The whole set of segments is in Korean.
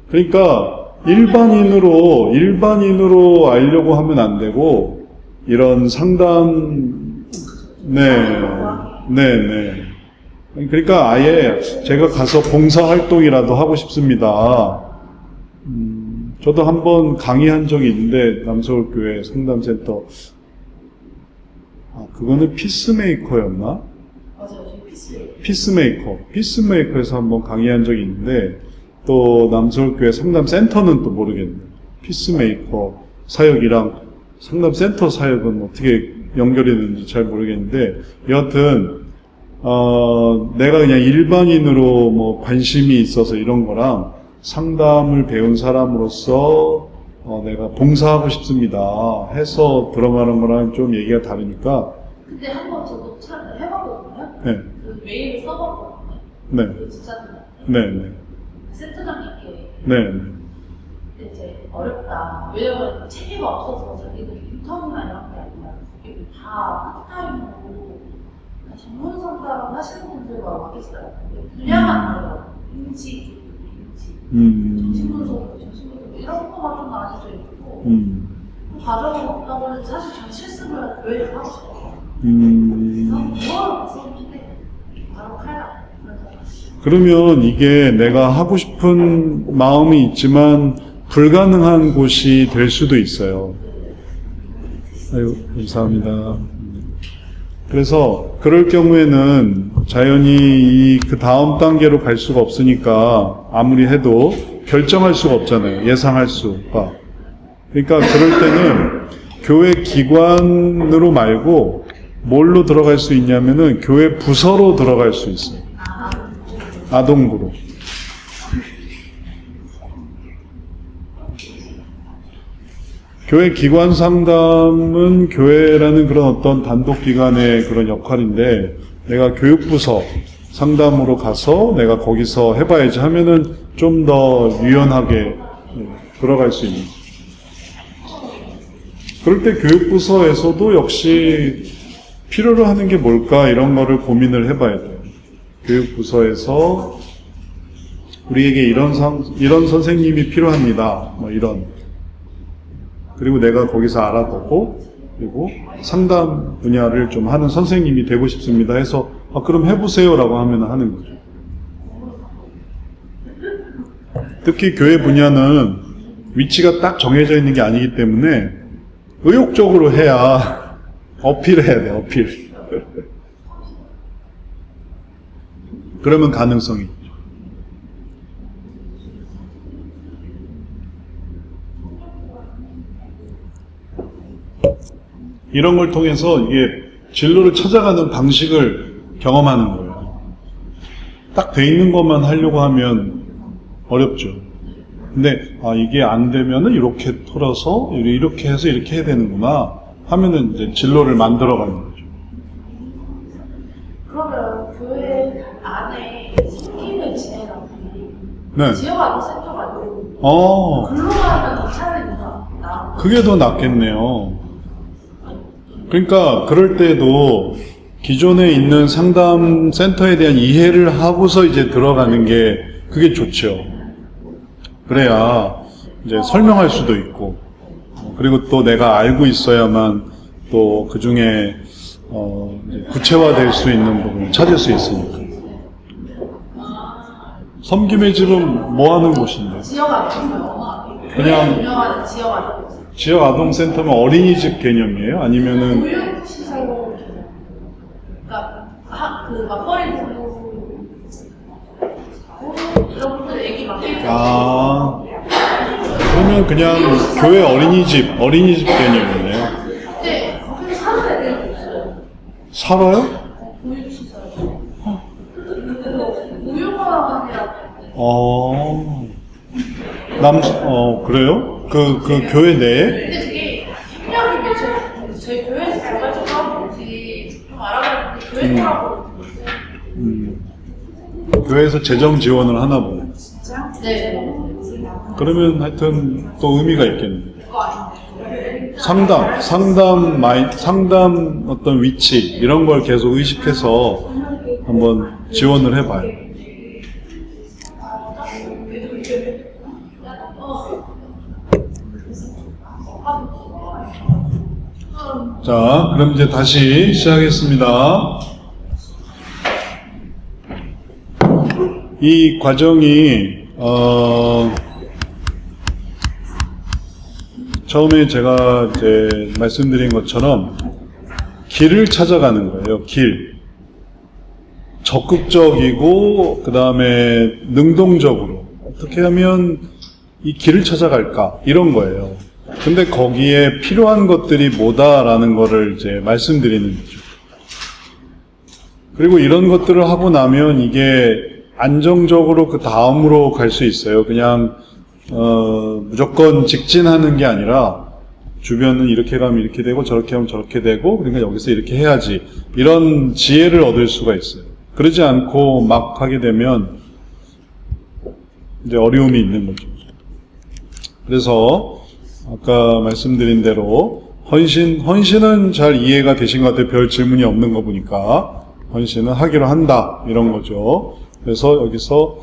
그러니까 일반인으로 알려고 하면 안 되고, 이런 상담, 네. 그러니까 아예 제가 가서 봉사활동이라도 하고 싶습니다. 저도 한번 강의한 적이 있는데, 남서울교회 상담센터. 그거는 피스메이커였나? 맞아요, 피스메이커에서 한번 강의한 적이 있는데, 또 남서울교회 상담센터는 또 모르겠네요. 피스메이커 사역이랑 상담센터 사역은 어떻게 연결이 되는지 잘 모르겠는데, 여하튼 내가 그냥 일반인으로 뭐 관심이 있어서 이런 거랑 상담을 배운 사람으로서 내가 봉사하고 싶습니다 해서 들어가는 거랑 좀 얘기가 다르니까. 근데 한번 저도 해봤거든요. 네. 그 메일을 써봤거든요. 네. 그 집사님한테. 네. 센터장님께. 네. 근데 이제 어렵다. 왜냐면 체계가 없어서 자기들이 인턴이나 이런 게 아니라 이게 다 파트타임으로 전문 상담 하시는 분들과 와 계시더라고요. 분야만 다르더라고요. 인지, 정신분석, 이런 것만 좀 나뉘어져 있고 그 과정은 없다고 해서 사실 전 실습을 교회에서 하고 싶어요. 그래서 그걸 봤었는데 바로 칼라. 그러면 이게 내가 하고 싶은 마음이 있지만 불가능한 곳이 될 수도 있어요. 아유, 감사합니다. 그래서 그럴 경우에는 자연히 그 다음 단계로 갈 수가 없으니까 아무리 해도 결정할 수가 없잖아요. 예상할 수가. 그러니까 그럴 때는 교회 기관으로 말고 뭘로 들어갈 수 있냐면은 교회 부서로 들어갈 수 있어요. 아동부로. 교회 기관 상담은 교회라는 그런 어떤 단독기관의 그런 역할인데, 내가 교육부서 상담으로 가서 내가 거기서 해봐야지 하면은 좀 더 유연하게 들어갈 수 있는. 그럴 때 교육부서에서도 역시 필요로 하는 게 뭘까 이런 거를 고민을 해봐야 돼요. 교육부서에서 우리에게 이런 선생님이 필요합니다. 뭐 이런. 그리고 내가 거기서 알아보고, 그리고 상담 분야를 좀 하는 선생님이 되고 싶습니다 해서, 그럼 해보세요라고 하면 하는 거죠. 특히 교회 분야는 위치가 딱 정해져 있는 게 아니기 때문에 의욕적으로 해야 어필해야 돼, 어필. 그러면 가능성이 있죠. 이런 걸 통해서 이게 진로를 찾아가는 방식을 경험하는 거예요. 딱 돼 있는 것만 하려고 하면 어렵죠. 근데 이게 안 되면은 이렇게 털어서 이렇게 해서 이렇게 해야 되는구나 하면은 이제 진로를 만들어가는 거죠. 그러면 교회 안에 스킨을 진행하는 네. 지역 아동 센터가 있고 글로 가면 더 차라리 나아. 그게 더 낫겠네요. 그러니까 그럴 때도 기존에 있는 상담 센터에 대한 이해를 하고서 이제 들어가는 게 그게 좋죠. 그래야 이제 설명할 수도 있고, 그리고 또 내가 알고 있어야만 또 그 중에 구체화될 수 있는 부분을 찾을 수 있으니까. 섬김의 집은 뭐 하는 곳인데? 지역 아동 그냥 유명한 지역 아동 지역 아동센터면 어린이집 개념이에요? 아니면은 교육시설 개념. 그러니까 그 맞벌이 부부 이런 분들 애기 맡기는 그러면 그냥 교회 어린이집 개념이네요. 네, 거기서 사는 애들도 있어요. 살아요? 보육시설. 보육원가 아니라. 그래요? 그 교회 내에? 근데 그게 협력이 저희 교회에서 개발적으로 하는 건지 좀 알아봤는데 교회 거라고. 교회에서 재정 지원을 하나 보네. 진짜? 네. 그러면 하여튼 또 의미가 있겠네. 상담 어떤 위치 이런 걸 계속 의식해서 한번 지원을 해봐요. 자, 그럼 이제 다시 시작하겠습니다. 이 과정이 처음에 제가 이제 말씀드린 것처럼 길을 찾아가는 거예요. 길. 적극적이고 그 다음에 능동적으로 어떻게 하면 이 길을 찾아갈까 이런 거예요. 근데 거기에 필요한 것들이 뭐다라는 거를 이제 말씀드리는 거죠. 그리고 이런 것들을 하고 나면 이게 안정적으로 그 다음으로 갈 수 있어요. 그냥 무조건 직진하는 게 아니라 주변은 이렇게 가면 이렇게 되고 저렇게 하면 저렇게 되고 그러니까 여기서 이렇게 해야지 이런 지혜를 얻을 수가 있어요. 그러지 않고 막 하게 되면 이제 어려움이 있는 거죠. 그래서 아까 말씀드린 대로 헌신은 잘 이해가 되신 것 같아요. 별 질문이 없는 거 보니까 헌신은 하기로 한다 이런 거죠. 그래서 여기서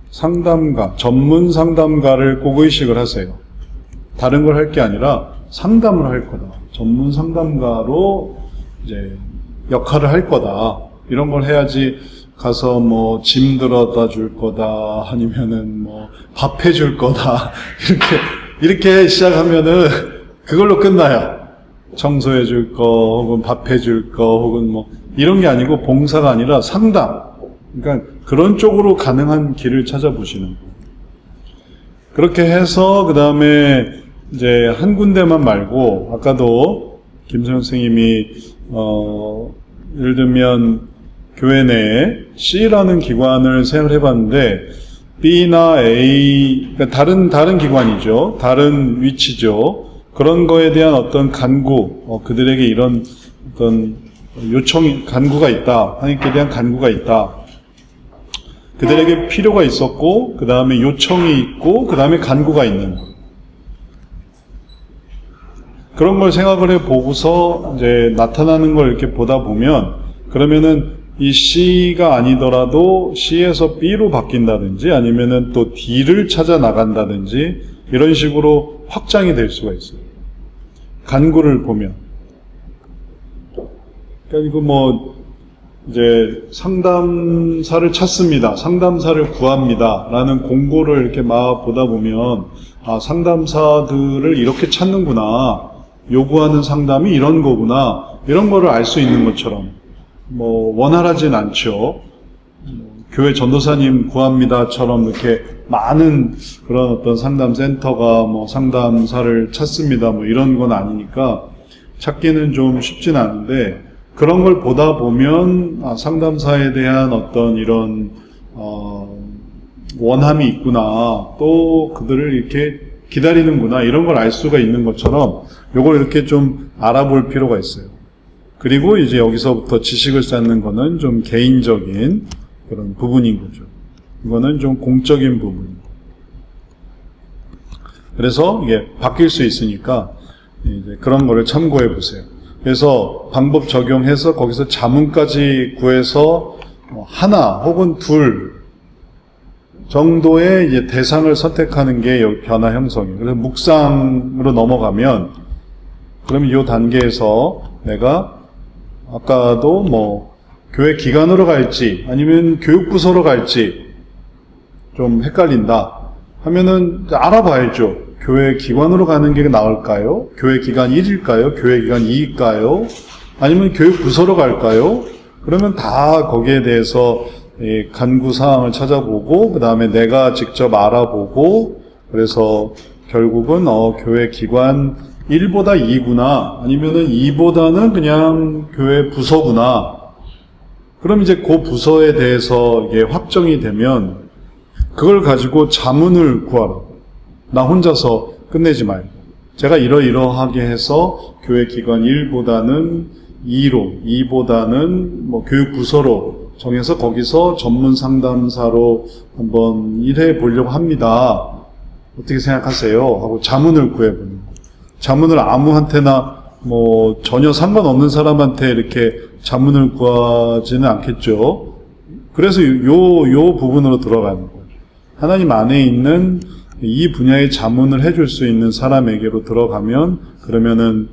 상담가, 전문 상담가를 꼭 의식을 하세요. 다른 걸 할 게 아니라 상담을 할 거다. 전문 상담가로 이제 역할을 할 거다. 이런 걸 해야지 가서 뭐 짐 들어다 줄 거다. 아니면은 뭐 밥 해줄 거다. 이렇게 시작하면은 그걸로 끝나요. 청소해 줄 거, 혹은 밥 해줄 거, 혹은 뭐 이런 게 아니고 봉사가 아니라 상담. 그러니까 그런 쪽으로 가능한 길을 찾아보시는 거예요. 그렇게 해서 그 다음에 이제 한 군데만 말고 아까도 김소영 선생님이 예를 들면 교회 내에 C라는 기관을 생각을 해봤는데 B나 A, 그러니까 다른 기관이죠. 다른 위치죠. 그런 거에 대한 어떤 간구, 그들에게 이런 어떤 간구가 있다. 하나님께 대한 간구가 있다. 그들에게 필요가 있었고, 그 다음에 요청이 있고, 그 다음에 간구가 있는 거예요. 그런 걸 생각을 해보고서 이제 나타나는 걸 이렇게 보다 보면, 그러면은 이 C가 아니더라도 C에서 B로 바뀐다든지 아니면은 또 D를 찾아 나간다든지 이런 식으로 확장이 될 수가 있어요. 간구를 보면. 그러니까 이거 뭐 이제 상담사를 찾습니다. 상담사를 구합니다. 라는 공고를 이렇게 막 보다 보면 아, 상담사들을 이렇게 찾는구나. 요구하는 상담이 이런 거구나. 이런 거를 알 수 있는 것처럼 뭐 원활하진 않죠. 교회 전도사님 구합니다처럼 이렇게 많은 그런 어떤 상담센터가 뭐 상담사를 찾습니다. 뭐 이런 건 아니니까 찾기는 좀 쉽진 않은데 그런 걸 보다 보면 아, 상담사에 대한 어떤 이런 원함이 있구나. 또 그들을 이렇게 기다리는구나. 이런 걸 알 수가 있는 것처럼 요걸 이렇게 좀 알아볼 필요가 있어요. 그리고 이제 여기서부터 지식을 쌓는 거는 좀 개인적인 그런 부분인 거죠. 이거는 좀 공적인 부분. 그래서 이게 바뀔 수 있으니까 이제 그런 거를 참고해 보세요. 그래서 방법 적용해서 거기서 자문까지 구해서 하나 혹은 둘 정도의 이제 대상을 선택하는 게 여기 변화 형성이에요. 그래서 묵상으로 넘어가면 그러면 이 단계에서 내가 아까도 뭐 교회 기관으로 갈지 아니면 교육부서로 갈지 좀 헷갈린다 하면은 알아봐야죠. 교회 기관으로 가는 게 나을까요? 교회 기관 1일까요? 교회 기관 2일까요? 아니면 교육부서로 갈까요? 그러면 다 거기에 대해서 간구 사항을 찾아보고 그 다음에 내가 직접 알아보고 그래서 결국은 교회 기관 1보다 2구나 아니면은 2보다는 그냥 교회 부서구나. 그럼 이제 그 부서에 대해서 이게 확정이 되면 그걸 가지고 자문을 구하라. 나 혼자서 끝내지 말고 제가 이러이러하게 해서 교회 기관 1보다는 2로 2보다는 뭐 교육 부서로 정해서 거기서 전문 상담사로 한번 일해 보려고 합니다. 어떻게 생각하세요? 하고 자문을 구해보는 거예요. 자문을 아무한테나 뭐 전혀 상관없는 사람한테 이렇게 자문을 구하지는 않겠죠. 그래서 요 부분으로 들어가는 거예요. 하나님 안에 있는 이 분야의 자문을 해줄 수 있는 사람에게로 들어가면, 그러면은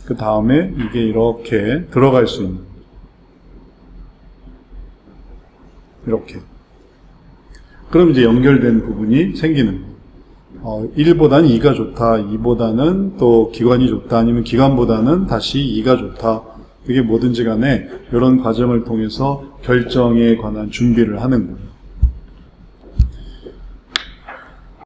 그 다음에 이게 이렇게 들어갈 수 있는, 이렇게. 그럼 이제 연결된 부분이 생기는 거예요. 1보다는 2가 좋다, 2보다는 또 기관이 좋다, 아니면 기관보다는 다시 2가 좋다. 그게 뭐든지 간에 이런 과정을 통해서 결정에 관한 준비를 하는 거예요.